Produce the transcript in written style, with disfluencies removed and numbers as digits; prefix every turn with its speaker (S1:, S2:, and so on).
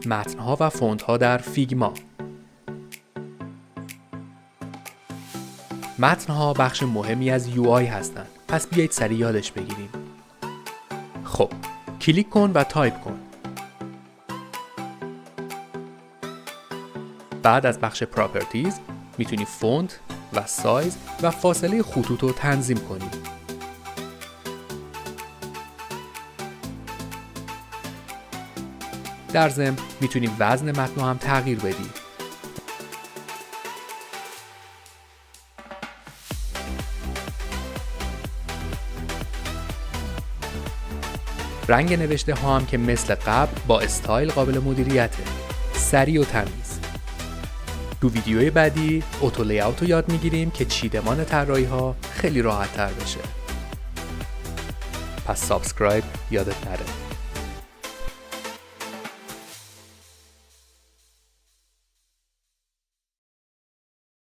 S1: متن‌ها و فونت‌ها در فیگما. متن‌ها بخش مهمی از UI هستند، پس بیایید سریع یادش بگیریم. خب، کلیک کن و تایپ کن. بعد از بخش پراپرتیز میتونی فونت و سایز و فاصله خطوط رو تنظیم کنی. در ضمن میتونی وزن متن رو هم تغییر بدی. رنگ نوشته ها هم که مثل قبل با استایل قابل مدیریته. سریع و تمیز. تو ویدیوی بعدی اوتو لی‌آوت رو یاد میگیریم که چیدمان طراحی ها خیلی راحت تر بشه. پس سابسکرایب یادت نره.